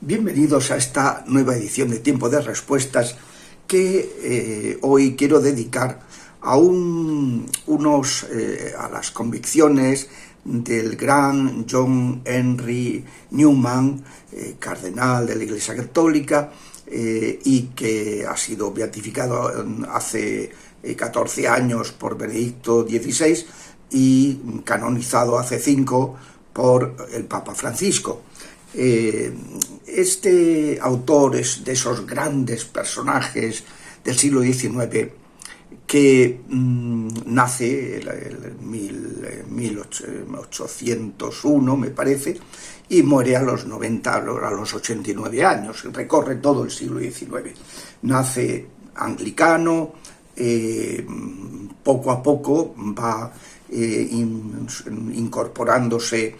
Bienvenidos a esta nueva edición de Tiempo de Respuestas que hoy quiero dedicar a las convicciones del gran John Henry Newman, cardenal de la Iglesia Católica, y que ha sido beatificado hace 14 años por Benedicto XVI y canonizado hace 5 por el Papa Francisco. Este autor es de esos grandes personajes del siglo XIX que nace en 1801, me parece, y muere a los 89 años, recorre todo el siglo XIX. Nace anglicano, poco a poco va incorporándose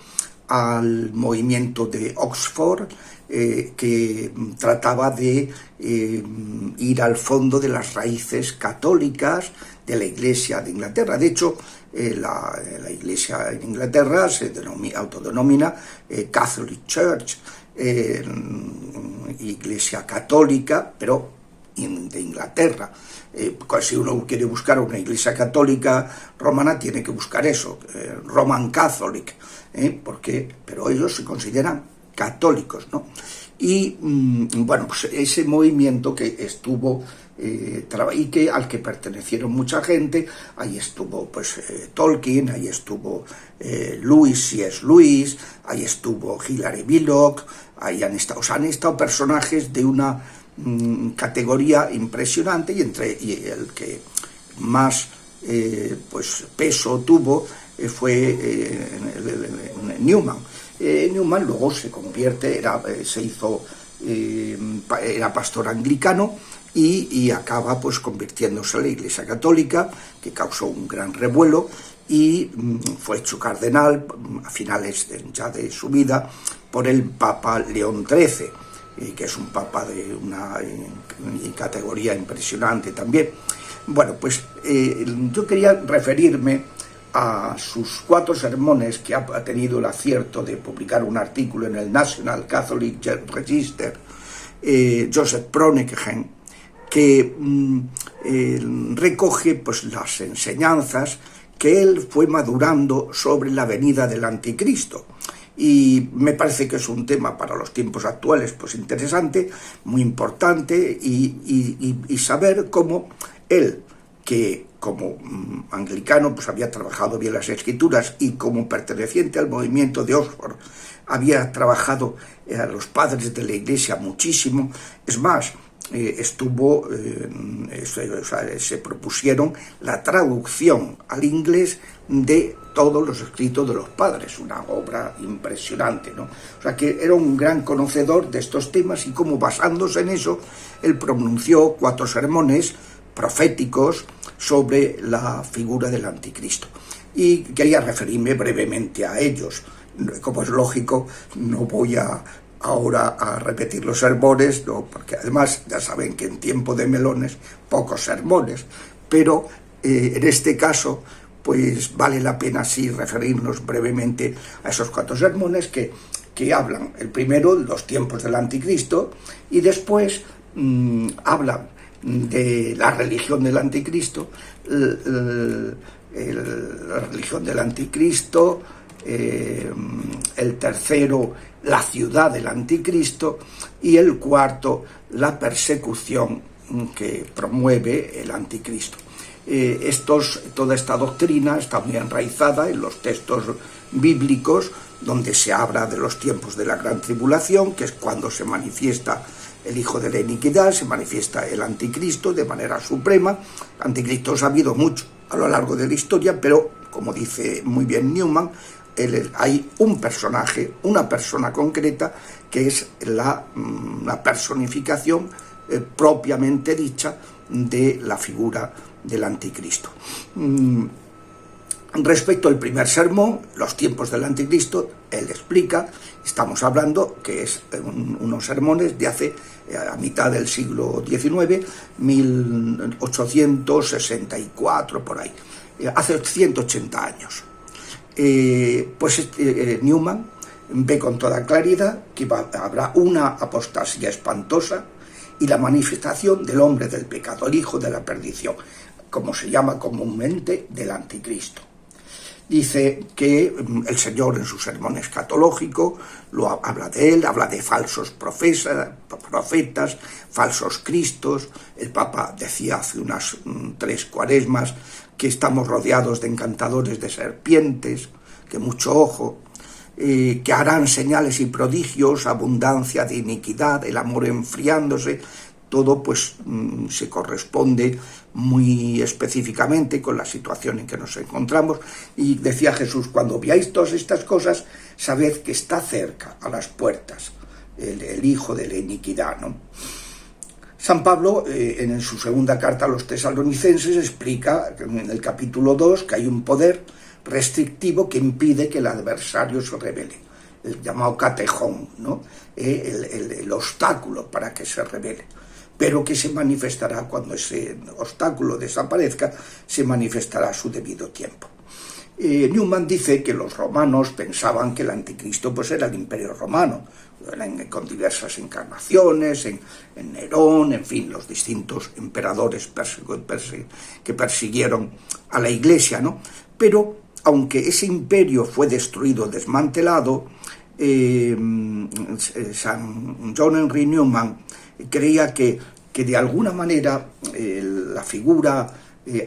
al movimiento de Oxford, que trataba de ir al fondo de las raíces católicas de la Iglesia de Inglaterra. De hecho, la Iglesia en Inglaterra se autodenomina Catholic Church, Iglesia católica, pero de Inglaterra. Si uno quiere buscar una iglesia católica romana, tiene que buscar eso, Roman Catholic, pero ellos se consideran católicos, ¿no? Y bueno, pues ese movimiento que estuvo y al que pertenecieron mucha gente, ahí estuvo pues Tolkien, ahí estuvo C.S. Lewis, ahí estuvo Hilary Billock, ahí han estado personajes de una categoría impresionante, y el que más peso tuvo fue Newman. Newman luego se convierte, era pastor anglicano y acaba pues convirtiéndose a la Iglesia Católica, que causó un gran revuelo, y fue hecho cardenal a finales ya de su vida por el Papa León XIII, que es un papa de una categoría impresionante también. Bueno, pues yo quería referirme a sus 4 sermones, que ha tenido el acierto de publicar un artículo en el National Catholic Register, Joseph Proniken, que recoge pues las enseñanzas que él fue madurando sobre la venida del Anticristo. Y me parece que es un tema para los tiempos actuales pues interesante, muy importante, y saber cómo él, que como anglicano pues había trabajado bien las Escrituras, y como perteneciente al movimiento de Oxford había trabajado a los padres de la Iglesia muchísimo. Es más, se propusieron la traducción al inglés de todos los escritos de los padres, una obra impresionante, ¿no? O sea, que era un gran conocedor de estos temas, y como basándose en eso, él pronunció 4 sermones proféticos sobre la figura del Anticristo. Y quería referirme brevemente a ellos. Como es lógico, no voy ahora a repetir los sermones, ¿no? Porque además ya saben que en tiempo de melones pocos sermones, pero en este caso pues vale la pena sí referirnos brevemente a esos 4 sermones que hablan, el primero, los tiempos del Anticristo, y después hablan de la religión del Anticristo, la religión del Anticristo, el tercero, la ciudad del Anticristo, y el cuarto, la persecución que promueve el Anticristo. Toda esta doctrina está muy enraizada en los textos bíblicos, donde se habla de los tiempos de la gran tribulación, que es cuando se manifiesta el hijo de la iniquidad, se manifiesta el Anticristo de manera suprema. Anticristos ha habido mucho a lo largo de la historia, pero como dice muy bien Newman, hay un personaje, una persona concreta, que es la personificación propiamente dicha de la figura del Anticristo. Respecto al primer sermón, los tiempos del Anticristo, él explica, estamos hablando que es unos sermones de hace a mitad del siglo XIX, 1864, por ahí, hace 180 años. Newman ve con toda claridad que habrá una apostasía espantosa y la manifestación del hombre del pecado, el hijo de la perdición, como se llama comúnmente, del anticristo. Dice que el Señor en su sermón escatológico habla de él, habla de falsos profetas, falsos cristos. El Papa decía hace unas 3 cuaresmas que estamos rodeados de encantadores de serpientes, que mucho ojo, que harán señales y prodigios, abundancia de iniquidad, el amor enfriándose. Todo pues se corresponde muy específicamente con la situación en que nos encontramos. Y decía Jesús, cuando veáis todas estas cosas, sabed que está cerca, a las puertas, el hijo de la iniquidad, ¿no? San Pablo, en su segunda carta a los tesalonicenses, explica en el capítulo 2 que hay un poder restrictivo que impide que el adversario se revele, el llamado catejón, ¿no? El obstáculo para que se revele, pero que se manifestará cuando ese obstáculo desaparezca, se manifestará a su debido tiempo. Newman dice que los romanos pensaban que el anticristo pues era el imperio romano, con diversas encarnaciones, en Nerón, en fin, los distintos emperadores que persiguieron a la Iglesia, ¿no? Pero, aunque ese imperio fue destruido, desmantelado, San John Henry Newman creía que de alguna manera la figura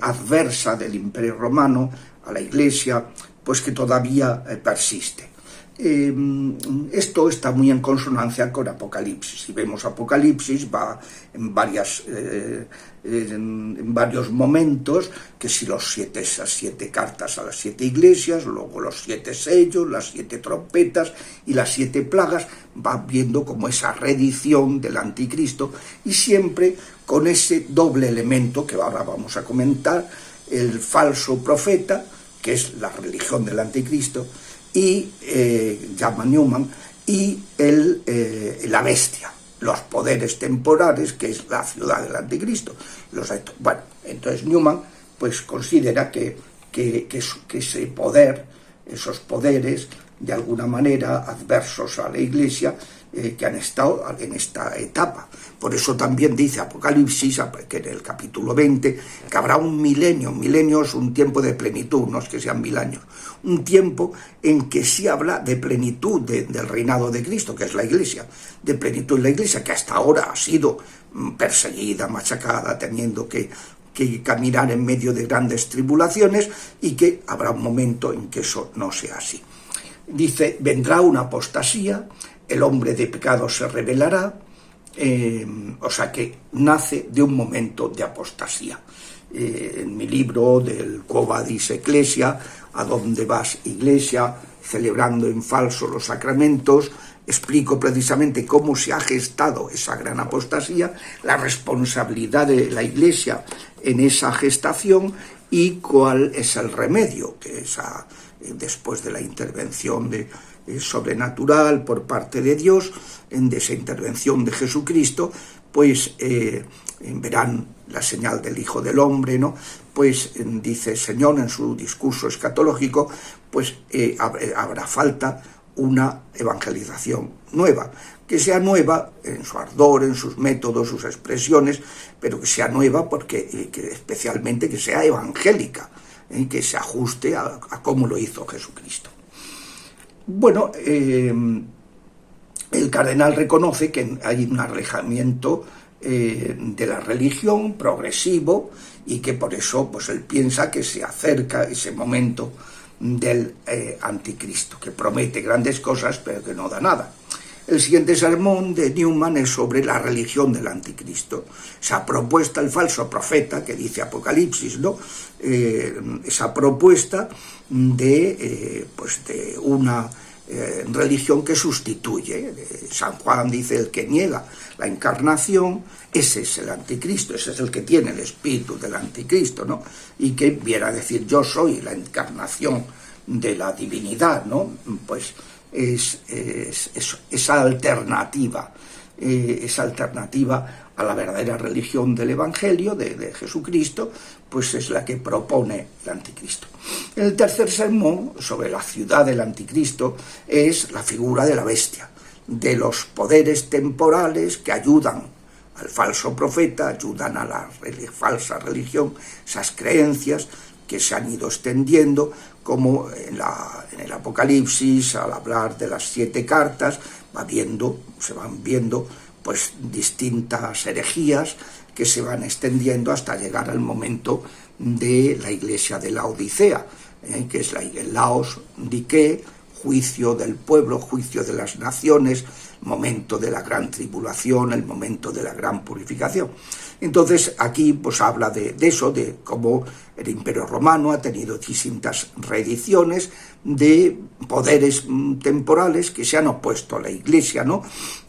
adversa del imperio romano a la Iglesia, pues que todavía persiste. Esto está muy en consonancia con Apocalipsis. Si vemos Apocalipsis, va en varios momentos, que si esas 7 cartas a las 7 iglesias, luego los 7 sellos, las 7 trompetas y las 7 plagas, va viendo como esa reedición del anticristo, y siempre con ese doble elemento que ahora vamos a comentar, el falso profeta, que es la religión del anticristo, y llama Newman, y la bestia, los poderes temporales, que es la ciudad del anticristo. Bueno, entonces Newman pues considera que ese poder, esos poderes, de alguna manera adversos a la Iglesia, que han estado en esta etapa. Por eso también dice Apocalipsis, que en el capítulo 20, que habrá un milenio. Un milenio es un tiempo de plenitud, no es que sean 1000 años. Un tiempo en que sí habla de plenitud del reinado de Cristo, que es la Iglesia. De plenitud en la Iglesia, que hasta ahora ha sido perseguida, machacada, teniendo que caminar en medio de grandes tribulaciones, y que habrá un momento en que eso no sea así. Dice, vendrá una apostasía, el hombre de pecado se rebelará, o sea que nace de un momento de apostasía. En mi libro del Quo Vadis Ecclesia, ¿a dónde vas, Iglesia?, celebrando en falso los sacramentos, explico precisamente cómo se ha gestado esa gran apostasía, la responsabilidad de la Iglesia en esa gestación y cuál es el remedio, que después de la intervención sobrenatural por parte de Dios, de esa intervención de Jesucristo, pues verán la señal del Hijo del Hombre, ¿no? Pues dice el Señor en su discurso escatológico, pues habrá falta una evangelización nueva, que sea nueva en su ardor, en sus métodos, sus expresiones, pero que sea nueva porque especialmente que sea evangélica, que se ajuste a cómo lo hizo Jesucristo. Bueno, el cardenal reconoce que hay un alejamiento de la religión progresivo, y que por eso pues él piensa que se acerca ese momento del anticristo, que promete grandes cosas pero que no da nada. El siguiente sermón de Newman es sobre la religión del anticristo. Esa propuesta, el falso profeta, que dice Apocalipsis, ¿no? Esa propuesta de una religión que sustituye. San Juan dice, el que niega la encarnación, ese es el anticristo, ese es el que tiene el espíritu del anticristo, ¿no? Y que viene a decir, yo soy la encarnación de la divinidad, ¿no? Pues es esa alternativa esa alternativa a la verdadera religión del Evangelio, de Jesucristo, pues es la que propone el anticristo. El tercer sermón, sobre la ciudad del anticristo, es la figura de la bestia, de los poderes temporales que ayudan al falso profeta, ayudan a la falsa religión, esas creencias que se han ido extendiendo, como en el Apocalipsis, al hablar de las 7 cartas, se van viendo pues distintas herejías que se van extendiendo hasta llegar al momento de la iglesia de la Odisea, que es el Laos Dique, juicio del pueblo, juicio de las naciones, momento de la gran tribulación, el momento de la gran purificación. Entonces aquí pues habla de eso, de cómo el Imperio Romano ha tenido distintas reediciones de poderes temporales que se han opuesto a la Iglesia, ¿no?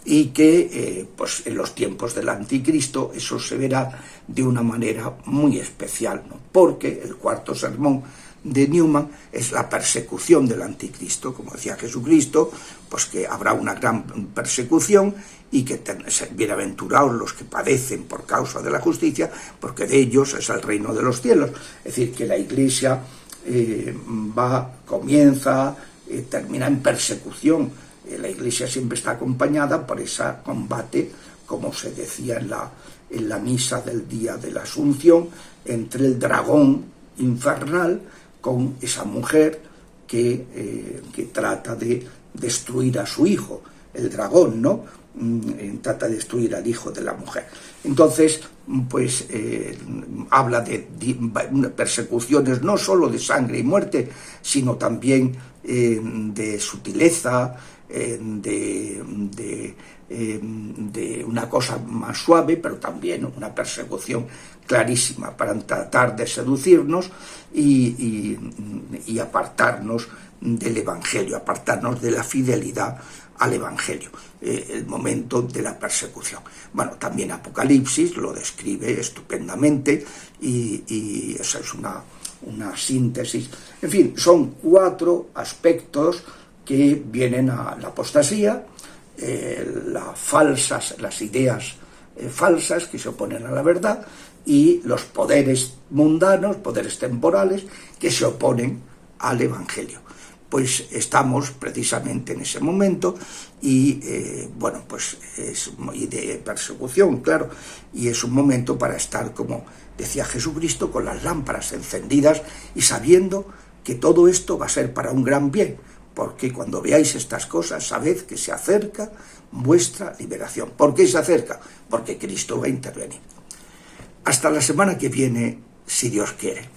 Y que pues en los tiempos del Anticristo eso se verá de una manera muy especial, ¿no? Porque el cuarto sermón de Newman es la persecución del anticristo, como decía Jesucristo, pues que habrá una gran persecución y que bienaventurados los que padecen por causa de la justicia, porque de ellos es el reino de los cielos. Es decir, que la Iglesia comienza, termina en persecución. La Iglesia siempre está acompañada por ese combate, como se decía en la misa del día de la Asunción, entre el dragón infernal con esa mujer que trata de destruir a su hijo, el dragón, ¿no? Trata de destruir al hijo de la mujer. Entonces, pues habla de persecuciones no solo de sangre y muerte, sino también de sutileza, de una cosa más suave, pero también una persecución clarísima para tratar de seducirnos y apartarnos del Evangelio, apartarnos de la fidelidad al Evangelio, el momento de la persecución. Bueno, también Apocalipsis lo describe estupendamente y esa es una síntesis. En fin, son 4 aspectos que vienen a la apostasía, las ideas falsas que se oponen a la verdad y los poderes mundanos, poderes temporales que se oponen al Evangelio. Pues estamos precisamente en ese momento y bueno, pues es de persecución, claro, y es un momento para estar, como decía Jesucristo, con las lámparas encendidas y sabiendo que todo esto va a ser para un gran bien, porque cuando veáis estas cosas, sabed que se acerca vuestra liberación. ¿Por qué se acerca? Porque Cristo va a intervenir. Hasta la semana que viene, si Dios quiere.